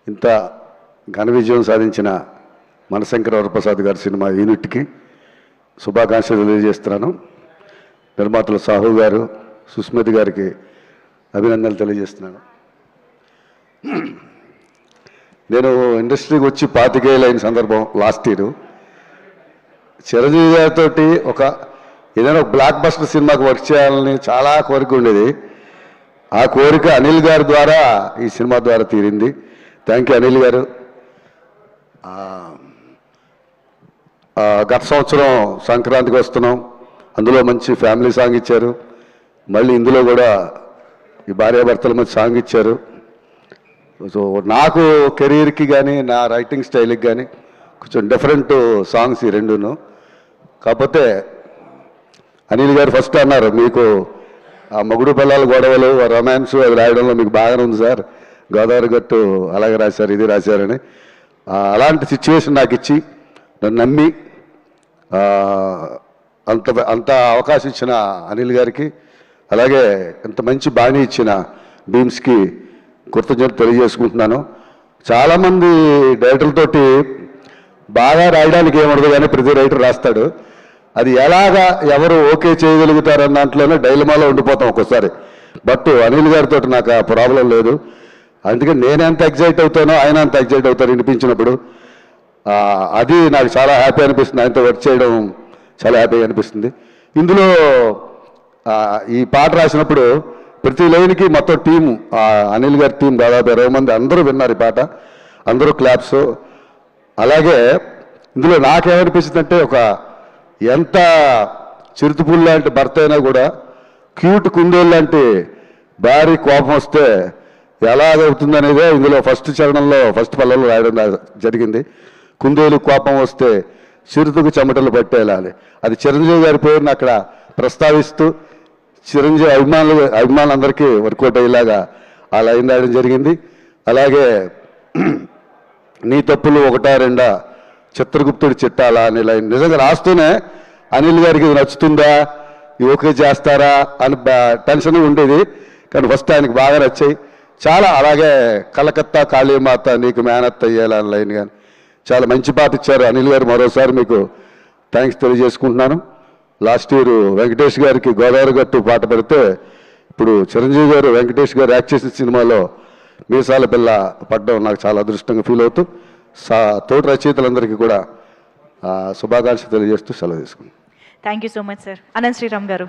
ఇంత ఘన విజయం సాధించిన మనశంకర వరప్రసాద్ గారి సినిమా యూనిట్కి శుభాకాంక్షలు తెలియజేస్తున్నాను. నిర్మాతలు సాహు గారు, సుస్మిత్ గారికి అభినందనలు తెలియజేస్తున్నాను. నేను ఇండస్ట్రీకి వచ్చి 25 ఏళ్ళు అయిన సందర్భం లాస్ట్ ఇయర్. చిరంజీవి గారితో ఏదైనా ఒక బ్లాక్ బస్టర్ సినిమాకి వర్క్ చేయాలని చాలా కోరిక ఉండేది. ఆ కోరిక అనిల్ గారి ద్వారా ఈ సినిమా ద్వారా తీరింది. థ్యాంక్ యూ అనిల్ గారు. గత సంవత్సరం సంక్రాంతికి వస్తున్నాం, అందులో మంచి ఫ్యామిలీ సాంగ్ ఇచ్చారు. మళ్ళీ ఇందులో కూడా ఈ భార్యాభర్తల మధ్య సాంగ్ ఇచ్చారు. సో నాకు కెరీర్కి కానీ నా రైటింగ్ స్టైల్కి కానీ కొంచెం డిఫరెంట్ సాంగ్స్ ఈ రెండును. కాకపోతే అనిల్ గారు ఫస్ట్ అన్నారు, మీకు ఆ మొగుడు పిల్లల గొడవలు, రొమాన్స్ అది రాయడంలో మీకు బాగానే ఉంది సార్, గోదావరి గట్టు అలాగే రాశారు, ఇది రాశారని. అలాంటి సిచ్యువేషన్ నాకు ఇచ్చి నన్ను నమ్మి అంత అవకాశం ఇచ్చిన అనిల్ గారికి, అలాగే ఎంత మంచి బాణీ ఇచ్చిన బీమ్స్కి కృతజ్ఞతలు తెలియజేసుకుంటున్నాను. చాలామంది డైరెక్టర్లతోటి బాగా రాయడానికి ఏమడదు కానీ ప్రతి రైటర్ రాస్తాడు. అది ఎలాగా ఎవరు ఓకే చేయగలుగుతారన్న దాంట్లోనే డైలమాలో ఉండిపోతాం ఒక్కోసారి. బట్ అనిల్ గారితో నాకు ఆ ప్రాబ్లం లేదు. అందుకని నేను ఎంత ఎగ్జైట్ అవుతానో ఆయన అంత ఎగ్జైట్ అవుతారు వినిపించినప్పుడు. అది నాకు చాలా హ్యాపీ అనిపిస్తుంది. ఆయనతో వర్క్ చేయడం చాలా హ్యాపీగా అనిపిస్తుంది. ఇందులో ఈ పాట రాసినప్పుడు ప్రతి లైన్కి మొత్తం టీము, అనిల్ గారి టీం దాదాపు 20 మంది అందరూ విన్నారు ఈ పాట, అందరూ క్లాప్స్. అలాగే ఇందులో నాకేమనిపిస్తుందంటే, ఎంత చిరుతుపుల్ లాంటి భర్త అయినా కూడా క్యూట్ కుందేలు లాంటి భారీ కోపం వస్తే ఎలాగవుతుందనేదే ఇందులో ఫస్ట్ చరణంలో ఫస్ట్ పల్లెలో రాయడం జరిగింది. కుందేలు కోపం వస్తే చిరుతుకు చెమటలు పట్టేయాలి. అది చిరంజీవి గారి పేరును అక్కడ ప్రస్తావిస్తూ చిరంజీవి అభిమానులందరికీ వర్కౌట్ అయ్యేలాగా ఆ లైన్ రాయడం జరిగింది. అలాగే నీ తప్పులు 1-2 చిత్రగుప్తుడి చిట్టాలా అనే లైన్ నిజంగా రాస్తూనే అనిల్ గారికి ఇది నచ్చుతుందా, ఇది ఓకే చేస్తారా అని టెన్షన్ ఉండేది. కానీ ఫస్ట్ ఆయనకి బాగా నచ్చాయి చాలా. అలాగే కలకత్తా కాళీమాత నీకు మేనత్ అయ్యేలా అని లైన్ కానీ చాలా మంచి పాట ఇచ్చారు అనిల్ గారు. మరోసారి మీకు థ్యాంక్స్ తెలియజేసుకుంటున్నాను. లాస్ట్ ఇయర్ వెంకటేష్ గారికి గోదావరి గట్టు పాట పెడితే, ఇప్పుడు చిరంజీవి గారు వెంకటేష్ గారు యాక్ట్ చేసిన సినిమాలో మీసాల పిల్ల పడ్డం నాకు చాలా అదృష్టంగా ఫీల్ అవుతూ తోటి రచయితలందరికీ కూడా శుభాకాంక్షలు తెలియజేస్తూ సెలవు తీసుకున్నాను. Thank you so much sir. Anant Shriram గారు.